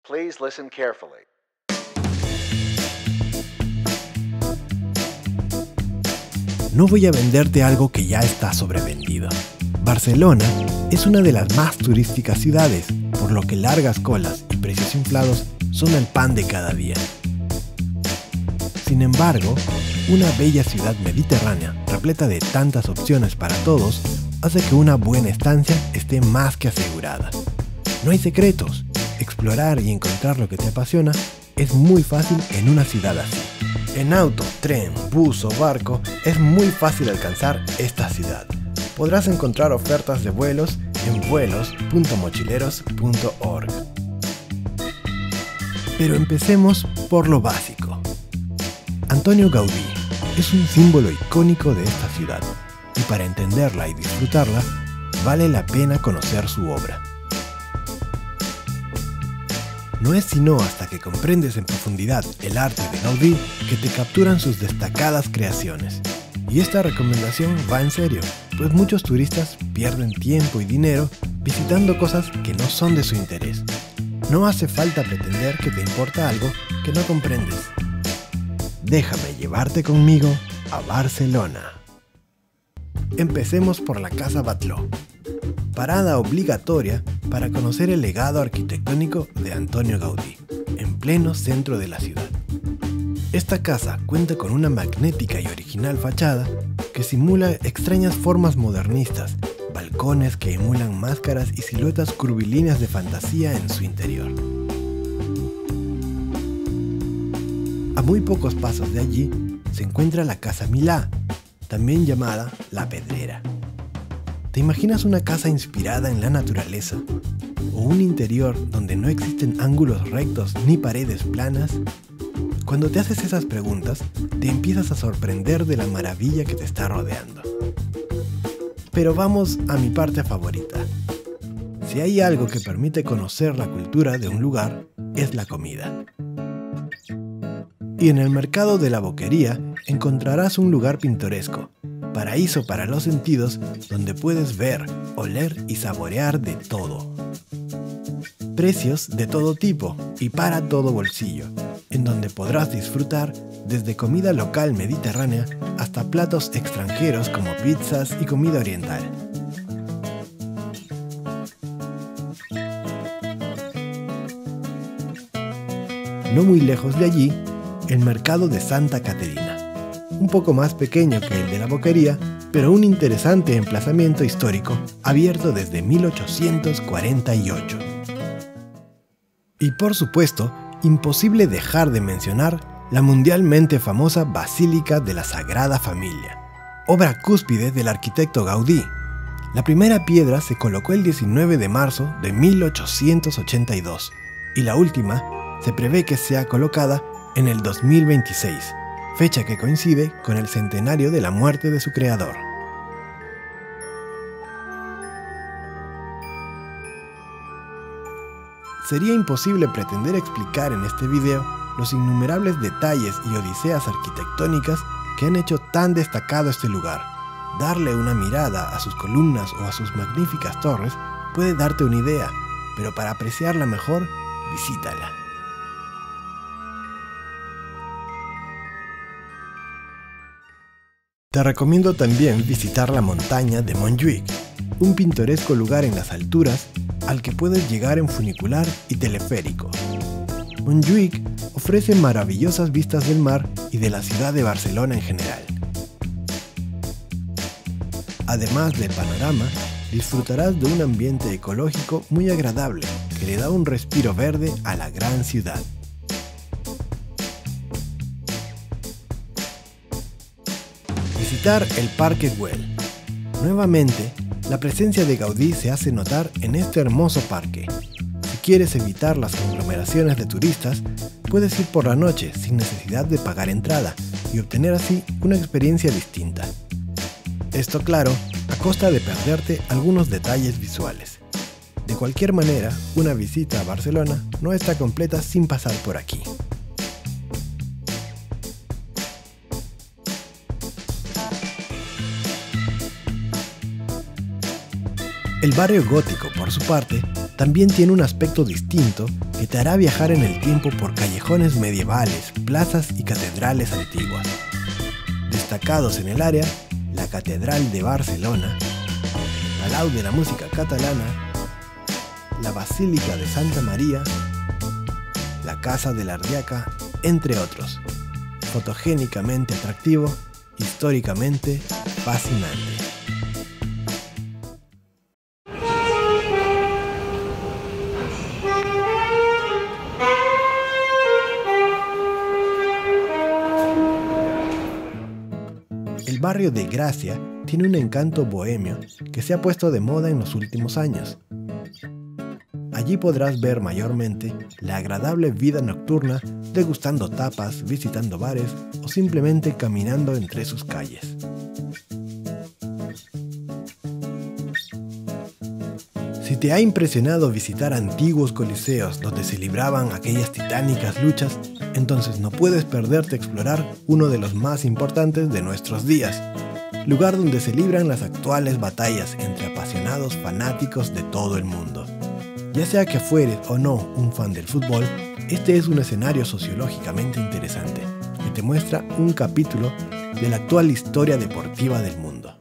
Please listen carefully. No voy a venderte algo que ya está sobrevendido. Barcelona es una de las más turísticas ciudades, por lo que largas colas y precios inflados son el pan de cada día. Sin embargo, una bella ciudad mediterránea, repleta de tantas opciones para todos, hace que una buena estancia esté más que asegurada. No hay secretos. Explorar y encontrar lo que te apasiona es muy fácil en una ciudad así. En auto, tren, bus o barco es muy fácil alcanzar esta ciudad. Podrás encontrar ofertas de vuelos en vuelos.mochileros.org. Pero empecemos por lo básico. Antonio Gaudí es un símbolo icónico de esta ciudad, y para entenderla y disfrutarla, vale la pena conocer su obra. No es sino hasta que comprendes en profundidad el arte de Gaudí que te capturan sus destacadas creaciones. Y esta recomendación va en serio, pues muchos turistas pierden tiempo y dinero visitando cosas que no son de su interés. No hace falta pretender que te importa algo que no comprendes. Déjame llevarte conmigo a Barcelona. Empecemos por la Casa Batlló. Parada obligatoria para conocer el legado arquitectónico de Antonio Gaudí, en pleno centro de la ciudad. Esta casa cuenta con una magnética y original fachada que simula extrañas formas modernistas, balcones que emulan máscaras y siluetas curvilíneas de fantasía en su interior. A muy pocos pasos de allí se encuentra la Casa Milá, también llamada La Pedrera. ¿Te imaginas una casa inspirada en la naturaleza? ¿O un interior donde no existen ángulos rectos ni paredes planas? Cuando te haces esas preguntas, te empiezas a sorprender de la maravilla que te está rodeando. Pero vamos a mi parte favorita. Si hay algo que permite conocer la cultura de un lugar, es la comida. Y en el mercado de la Boquería encontrarás un lugar pintoresco, paraíso para los sentidos, donde puedes ver, oler y saborear de todo. Precios de todo tipo y para todo bolsillo, en donde podrás disfrutar desde comida local mediterránea hasta platos extranjeros como pizzas y comida oriental. No muy lejos de allí, el mercado de Santa Caterina. Un poco más pequeño que el de la Boquería, pero un interesante emplazamiento histórico abierto desde 1848. Y por supuesto, imposible dejar de mencionar la mundialmente famosa Basílica de la Sagrada Familia, obra cúspide del arquitecto Gaudí. La primera piedra se colocó el 19 de marzo de 1882 y la última se prevé que sea colocada en el 2026. Fecha que coincide con el centenario de la muerte de su creador. Sería imposible pretender explicar en este video los innumerables detalles y odiseas arquitectónicas que han hecho tan destacado este lugar. Darle una mirada a sus columnas o a sus magníficas torres puede darte una idea, pero para apreciarla mejor, visítala. Te recomiendo también visitar la montaña de Montjuïc, un pintoresco lugar en las alturas al que puedes llegar en funicular y teleférico. Montjuïc ofrece maravillosas vistas del mar y de la ciudad de Barcelona en general. Además del panorama, disfrutarás de un ambiente ecológico muy agradable que le da un respiro verde a la gran ciudad. Visitar el Parque Güell. Nuevamente, la presencia de Gaudí se hace notar en este hermoso parque. Si quieres evitar las conglomeraciones de turistas, puedes ir por la noche sin necesidad de pagar entrada y obtener así una experiencia distinta. Esto, claro, a costa de perderte algunos detalles visuales. De cualquier manera, una visita a Barcelona no está completa sin pasar por aquí. El barrio gótico, por su parte, también tiene un aspecto distinto que te hará viajar en el tiempo por callejones medievales, plazas y catedrales antiguas. Destacados en el área, la Catedral de Barcelona, el Palau de la Música Catalana, la Basílica de Santa María, la Casa de la Ardiaca, entre otros. Fotogénicamente atractivo, históricamente fascinante. El barrio de Gracia tiene un encanto bohemio que se ha puesto de moda en los últimos años. Allí podrás ver mayormente la agradable vida nocturna, degustando tapas, visitando bares o simplemente caminando entre sus calles. Si te ha impresionado visitar antiguos coliseos donde se libraban aquellas titánicas luchas, entonces no puedes perderte explorar uno de los más importantes de nuestros días, lugar donde se libran las actuales batallas entre apasionados fanáticos de todo el mundo. Ya sea que fueres o no un fan del fútbol, este es un escenario sociológicamente interesante que te muestra un capítulo de la actual historia deportiva del mundo.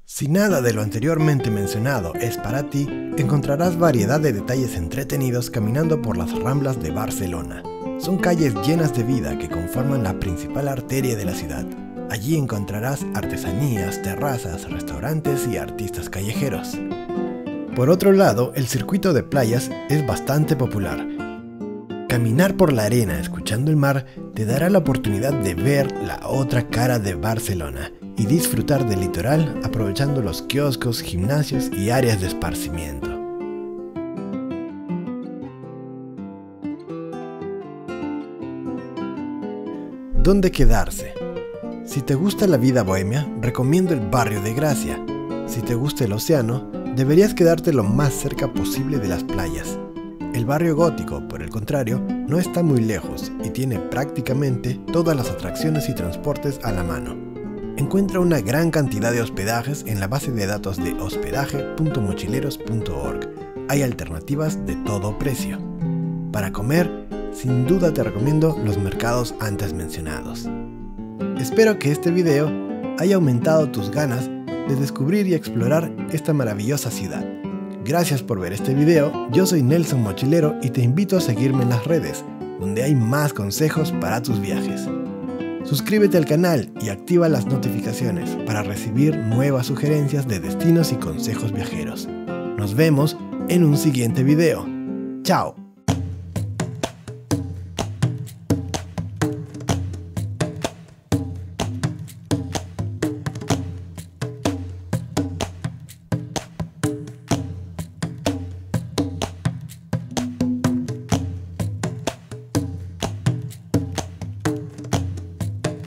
Si nada de lo anteriormente mencionado es para ti, encontrarás variedad de detalles entretenidos caminando por las Ramblas de Barcelona. Son calles llenas de vida que conforman la principal arteria de la ciudad. Allí encontrarás artesanías, terrazas, restaurantes y artistas callejeros. Por otro lado, el circuito de playas es bastante popular. Caminar por la arena escuchando el mar te dará la oportunidad de ver la otra cara de Barcelona y disfrutar del litoral aprovechando los kioscos, gimnasios y áreas de esparcimiento. ¿Dónde quedarse? Si te gusta la vida bohemia, recomiendo el barrio de Gracia. Si te gusta el océano, deberías quedarte lo más cerca posible de las playas. El barrio gótico, por el contrario, no está muy lejos y tiene prácticamente todas las atracciones y transportes a la mano. Encuentra una gran cantidad de hospedajes en la base de datos de hospedaje.mochileros.org. Hay alternativas de todo precio. Para comer, sin duda te recomiendo los mercados antes mencionados. Espero que este video haya aumentado tus ganas de descubrir y explorar esta maravillosa ciudad. Gracias por ver este video, yo soy Nelson Mochilero y te invito a seguirme en las redes, donde hay más consejos para tus viajes. Suscríbete al canal y activa las notificaciones para recibir nuevas sugerencias de destinos y consejos viajeros. Nos vemos en un siguiente video. ¡Chao!